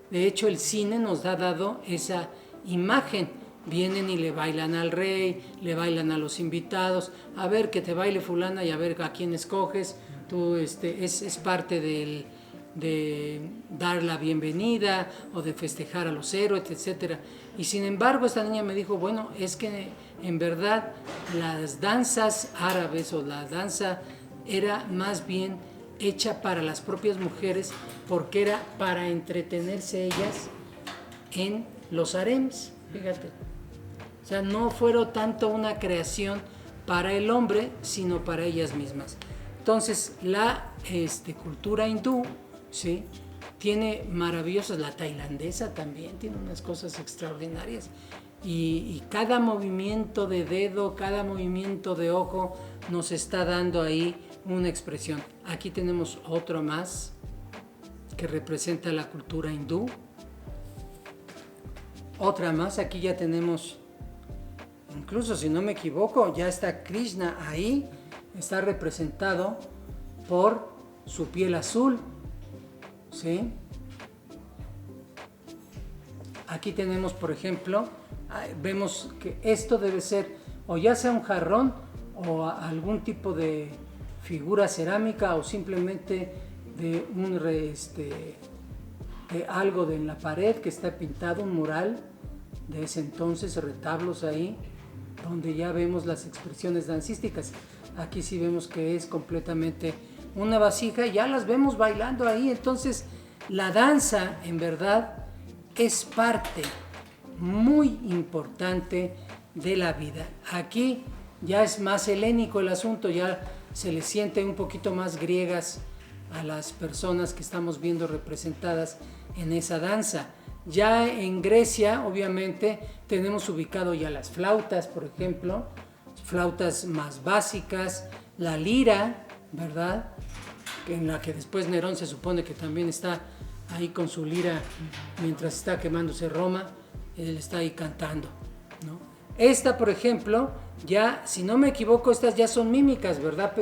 De hecho, el cine nos ha dado esa imagen. Vienen y le bailan al rey, le bailan a los invitados, a ver que te baile fulana y a ver a quién escoges. Tú, es parte de dar la bienvenida o de festejar a los héroes, etcétera. Y sin embargo, esta niña me dijo, bueno, es que en verdad las danzas árabes o la danza era más bien hecha para las propias mujeres porque era para entretenerse ellas en los harems, fíjate. O sea, no fueron tanto una creación para el hombre, sino para ellas mismas. Entonces, la cultura hindú, ¿sí?, tiene maravillosas, la tailandesa también tiene unas cosas extraordinarias. Y cada movimiento de dedo, cada movimiento de ojo nos está dando ahí una expresión. Aquí tenemos otro más que representa la cultura hindú. Otra más, aquí ya tenemos, incluso si no me equivoco, ya está Krishna ahí, está representado por su piel azul, ¿sí? Aquí tenemos, por ejemplo, vemos que esto debe ser o ya sea un jarrón o algún tipo de figura cerámica o simplemente de de algo en la pared que está pintado, un mural de ese entonces, retablos ahí, donde ya vemos las expresiones dancísticas. Aquí sí vemos que es completamente una vasija y ya las vemos bailando ahí. Entonces, la danza, en verdad, es parte muy importante de la vida. Aquí ya es más helénico el asunto, ya se le siente un poquito más griegas a las personas que estamos viendo representadas en esa danza. Ya en Grecia, obviamente, tenemos ubicado ya las flautas, por ejemplo, flautas más básicas, la lira, ¿verdad?, en la que después Nerón se supone que también está ahí con su lira mientras está quemándose Roma, él está ahí cantando, ¿no? Esta, por ejemplo, ya, si no me equivoco, estas ya son mímicas, ¿verdad,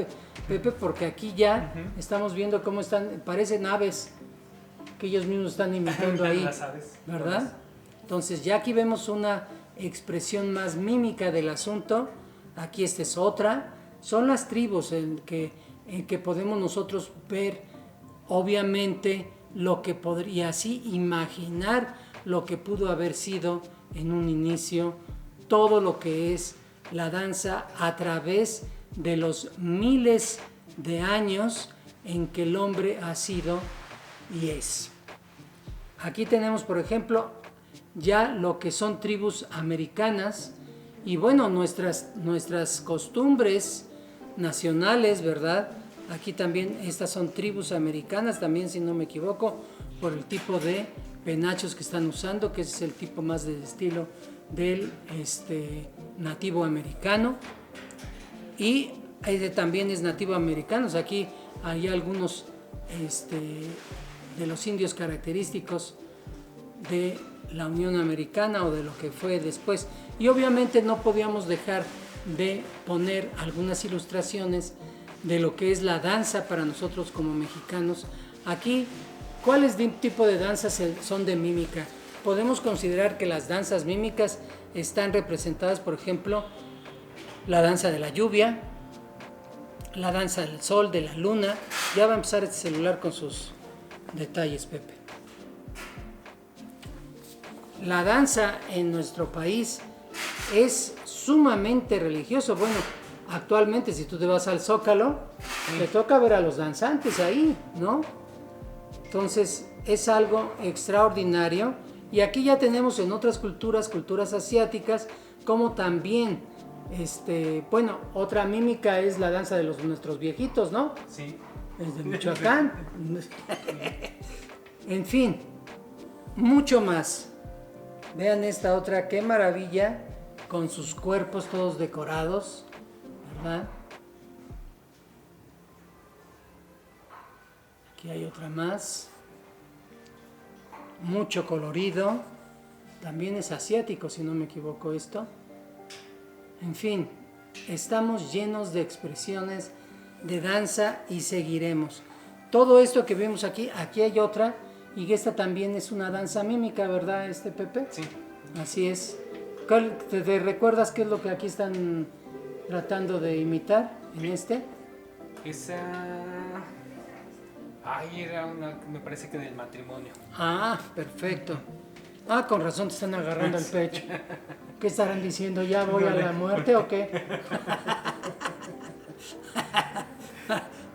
Pepe? Porque aquí ya estamos viendo cómo están, parecen aves que ellos mismos están imitando ahí, ¿verdad? Entonces ya aquí vemos una expresión más mímica del asunto. Aquí esta es otra. Son las tribus en que podemos nosotros ver, obviamente, lo que podría así imaginar lo que pudo haber sido en un inicio todo lo que es la danza a través de los miles de años en que el hombre ha sido y es. Aquí tenemos, por ejemplo, ya lo que son tribus americanas y bueno, nuestras costumbres nacionales, ¿verdad? Aquí también estas son tribus americanas, también si no me equivoco, por el tipo de penachos que están usando, que es el tipo más del estilo del nativo americano. Y también es nativo americano. Aquí hay algunos de los indios característicos de la Unión Americana o de lo que fue después. Y obviamente no podíamos dejar de poner algunas ilustraciones de lo que es la danza para nosotros como mexicanos. Aquí, ¿cuáles tipo de danzas son de mímica? podemos considerar que las danzas mímicas están representadas, por ejemplo, la danza de la lluvia, la danza del sol, de la luna. Ya va a empezar este celular con sus detalles, Pepe. La danza en nuestro país es sumamente religioso. Bueno, actualmente si tú te vas al Zócalo, te toca ver a los danzantes ahí, ¿no? Entonces es algo extraordinario. Y aquí ya tenemos en otras culturas, culturas asiáticas, como también, bueno, otra mímica es la danza de nuestros viejitos, ¿no? Sí. Desde Michoacán. En fin, mucho más. Vean esta otra, qué maravilla, con sus cuerpos todos decorados, ¿verdad? Aquí hay otra más. Mucho colorido. También es asiático, si no me equivoco esto. En fin, estamos llenos de expresiones de danza y seguiremos. Todo esto que vemos aquí hay otra, y esta también es una danza mímica, ¿verdad, Pepe? Sí. Así es. ¿Te recuerdas qué es lo que aquí están tratando de imitar en este? Esa... Ay, era una, me parece que del matrimonio. Ah, perfecto. Ah, con razón te están agarrando el pecho. ¿Qué estarán diciendo? ¿Ya voy a la muerte o qué?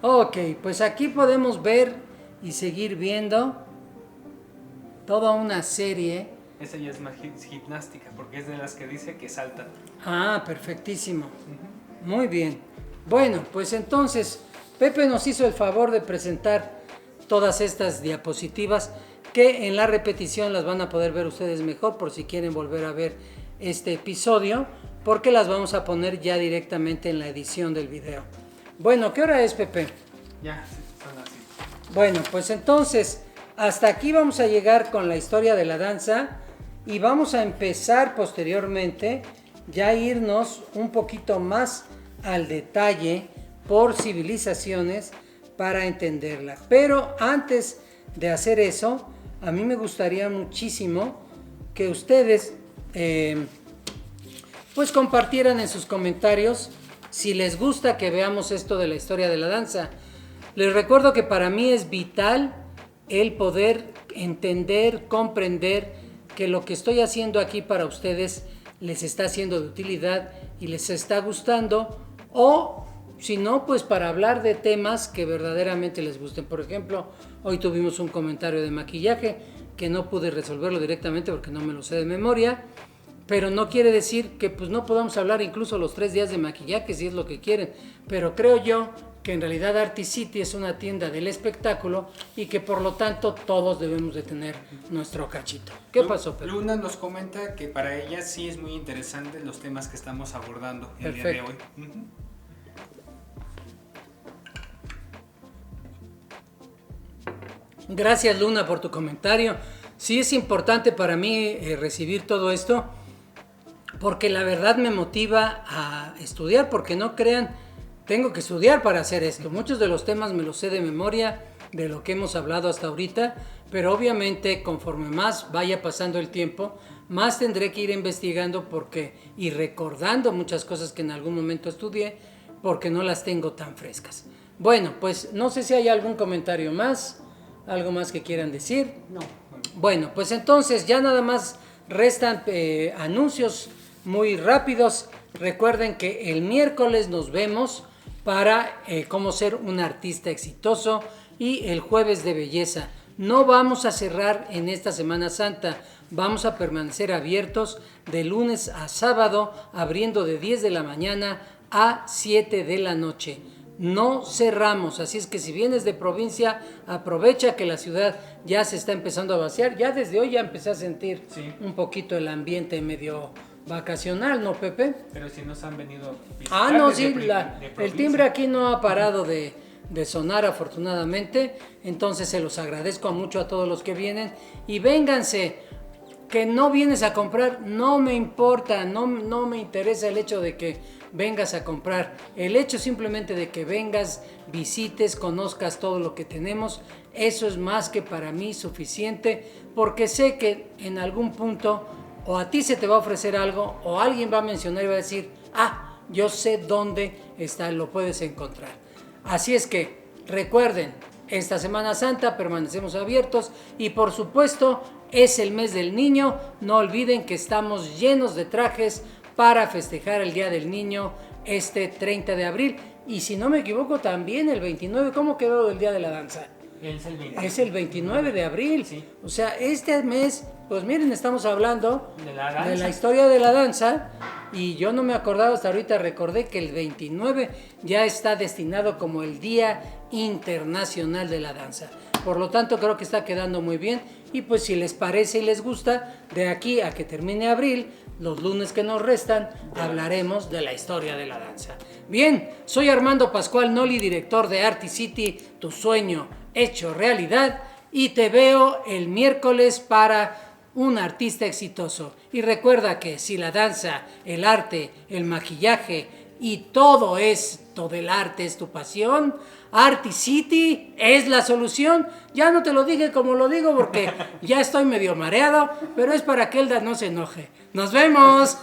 Ok, pues aquí podemos ver y seguir viendo toda una serie. Esa ya es más gimnástica, porque es de las que dice que saltan. Ah, perfectísimo. Muy bien. Bueno, pues entonces Pepe nos hizo el favor de presentar todas estas diapositivas que en la repetición las van a poder ver ustedes mejor por si quieren volver a ver este episodio, porque las vamos a poner ya directamente en la edición del video. Bueno, ¿qué hora es, Pepe? Ya, son así. Bueno, pues entonces hasta aquí vamos a llegar con la historia de la danza y vamos a empezar posteriormente ya a irnos un poquito más al detalle por civilizaciones para entenderla. Pero antes de hacer eso, a mí me gustaría muchísimo que ustedes pues compartieran en sus comentarios si les gusta que veamos esto de la historia de la danza. Les recuerdo que para mí es vital el poder entender, comprender que lo que estoy haciendo aquí para ustedes les está siendo de utilidad y les está gustando, o si no, pues para hablar de temas que verdaderamente les gusten. Por ejemplo, hoy tuvimos un comentario de maquillaje que no pude resolverlo directamente porque no me lo sé de memoria, pero no quiere decir que pues no podamos hablar incluso los 3 días de maquillaje si es lo que quieren. Pero creo yo que en realidad Artisity es una tienda del espectáculo y que por lo tanto todos debemos de tener nuestro cachito. ¿Qué pasó, Pedro? Luna nos comenta que para ella sí es muy interesante los temas que estamos abordando el día de hoy. Gracias, Luna, por tu comentario. Sí es importante para mí recibir todo esto, porque la verdad me motiva a estudiar, porque no crean, tengo que estudiar para hacer esto. Muchos de los temas me los sé de memoria, de lo que hemos hablado hasta ahorita, pero obviamente conforme más vaya pasando el tiempo, más tendré que ir investigando y recordando muchas cosas que en algún momento estudié, porque no las tengo tan frescas. Bueno, pues no sé si hay algún comentario más, algo más que quieran decir. No. Bueno, pues entonces ya nada más restan anuncios muy rápidos. Recuerden que el miércoles nos vemos para cómo ser un artista exitoso y el jueves de belleza. No vamos a cerrar en esta Semana Santa, vamos a permanecer abiertos de lunes a sábado, abriendo de 10 de la mañana a 7 de la noche. No cerramos, así es que si vienes de provincia, aprovecha que la ciudad ya se está empezando a vaciar. Ya desde hoy ya empecé a sentir un poquito el ambiente medio vacacional, ¿no, Pepe? Pero si nos han venido... No, sí, el timbre aquí no ha parado de sonar afortunadamente, entonces se los agradezco mucho a todos los que vienen y vénganse. que no vienes a comprar, no me importa, no me interesa el hecho de que vengas a comprar. El hecho simplemente de que vengas, visites, conozcas todo lo que tenemos, eso es más que para mí suficiente, porque sé que en algún punto o a ti se te va a ofrecer algo o alguien va a mencionar y va a decir, yo sé dónde está, lo puedes encontrar. Así es que recuerden, esta Semana Santa permanecemos abiertos y por supuesto es el mes del niño. No olviden que estamos llenos de trajes para festejar el Día del Niño este 30 de abril. Y si no me equivoco también el 29, ¿cómo quedó el Día de la Danza? Es el 29 de abril. Sí. O sea, este mes, pues miren, estamos hablando de la historia de la danza. Y yo no me acordaba, hasta ahorita recordé que el 29 ya está destinado como el Día Internacional de la Danza. Por lo tanto, creo que está quedando muy bien. Y pues si les parece y les gusta, de aquí a que termine abril, los lunes que nos restan, hablaremos de la historia de la danza. Bien, soy Armando Pascual Noli, director de Articity, tu sueño hecho realidad, y te veo el miércoles para un artista exitoso. Y recuerda que si la danza, el arte, el maquillaje y todo el arte es tu pasión, Articity es la solución. Ya no te lo dije como lo digo porque ya estoy medio mareado, pero es para que Elda no se enoje. ¡Nos vemos!